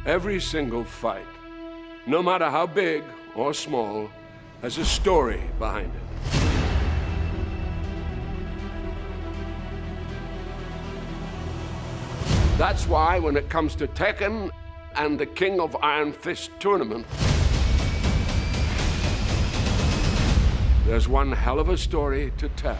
Every single fight, no matter how big or small, has a story behind it. That's why when it comes to Tekken and the King of Iron Fist tournament, there's one hell of a story to tell.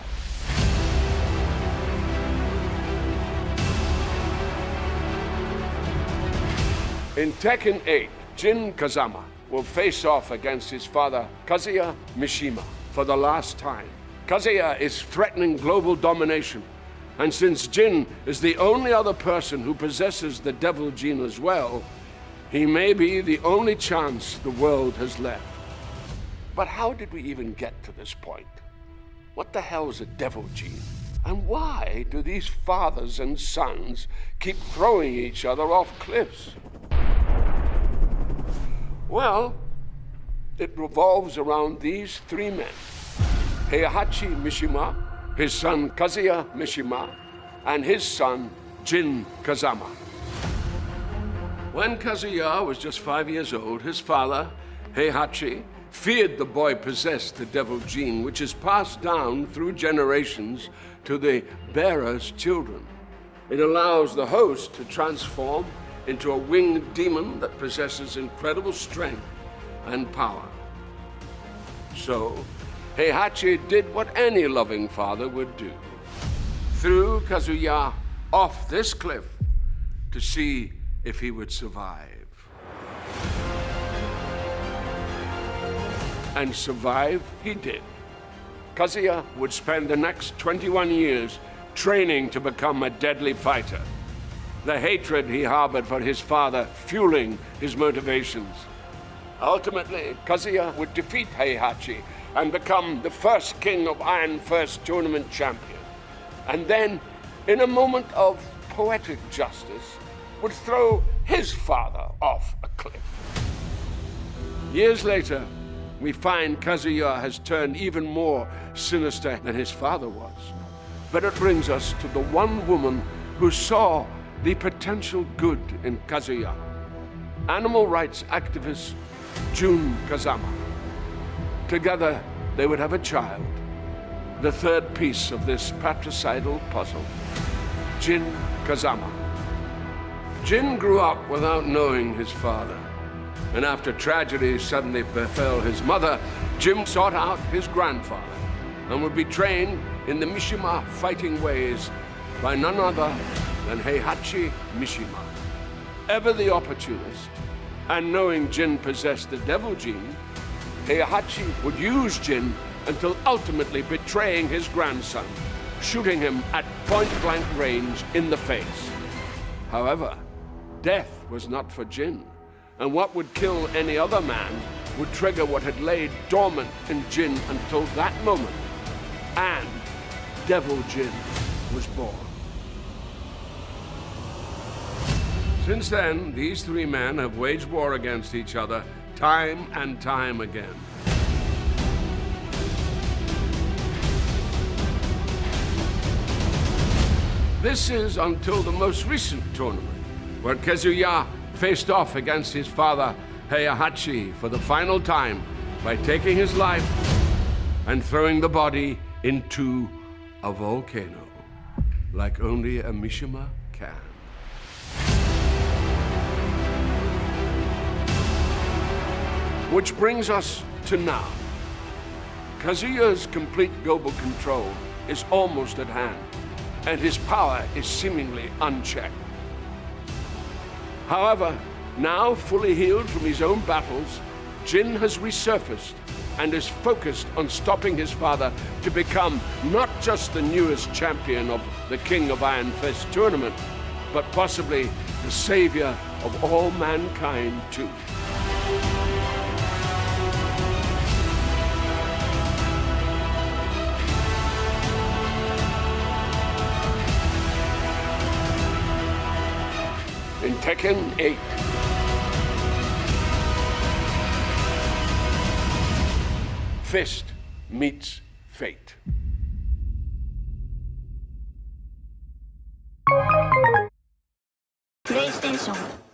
In Tekken 8, Jin Kazama will face off against his father, Kazuya Mishima, for the last time. Kazuya is threatening global domination, and since Jin is the only other person who possesses the devil gene as well, he may be the only chance the world has left. But how did we even get to this point? What the hell is a devil gene? And why do these fathers and sons keep throwing each other off cliffs? Well, it revolves around these three men: Heihachi Mishima, his son Kazuya Mishima, and his son Jin Kazama. When Kazuya was just 5 years old, his father, Heihachi, feared the boy possessed the devil gene, which is passed down through generations to the bearer's children. It allows the host to transform into a winged demon that possesses incredible strength and power. So, Heihachi did what any loving father would do: threw Kazuya off this cliff to see if he would survive. And survive he did. Kazuya would spend the next 21 years training to become a deadly fighter, the hatred he harbored for his father fueling his motivations. Ultimately, Kazuya would defeat Heihachi and become the first King of Iron Fist tournament champion. And then, in a moment of poetic justice, would throw his father off a cliff. Years later, we find Kazuya has turned even more sinister than his father was. But it brings us to the one woman who saw the potential good in Kazuya: animal rights activist Jun Kazama. Together, they would have a child, the third piece of this patricidal puzzle: Jin Kazama. Jin grew up without knowing his father, and after tragedy suddenly befell his mother, Jin sought out his grandfather and would be trained in the Mishima fighting ways by none other than Heihachi Mishima. Ever the opportunist, and knowing Jin possessed the devil gene, Heihachi would use Jin until ultimately betraying his grandson, shooting him at point-blank range in the face. However, death was not for Jin, and what would kill any other man would trigger what had laid dormant in Jin until that moment, and Devil Jin was born. Since then, these three men have waged war against each other time and time again. This is until the most recent tournament, where Kazuya faced off against his father, Heihachi, for the final time by taking his life and throwing the body into a volcano, like only a Mishima can. Which brings us to now. Kazuya's complete global control is almost at hand, and his power is seemingly unchecked. However, now fully healed from his own battles, Jin has resurfaced and is focused on stopping his father to become not just the newest champion of the King of Iron Fist tournament, but possibly the savior of all mankind too. In Tekken 8. Fist meets fate. プレイステーション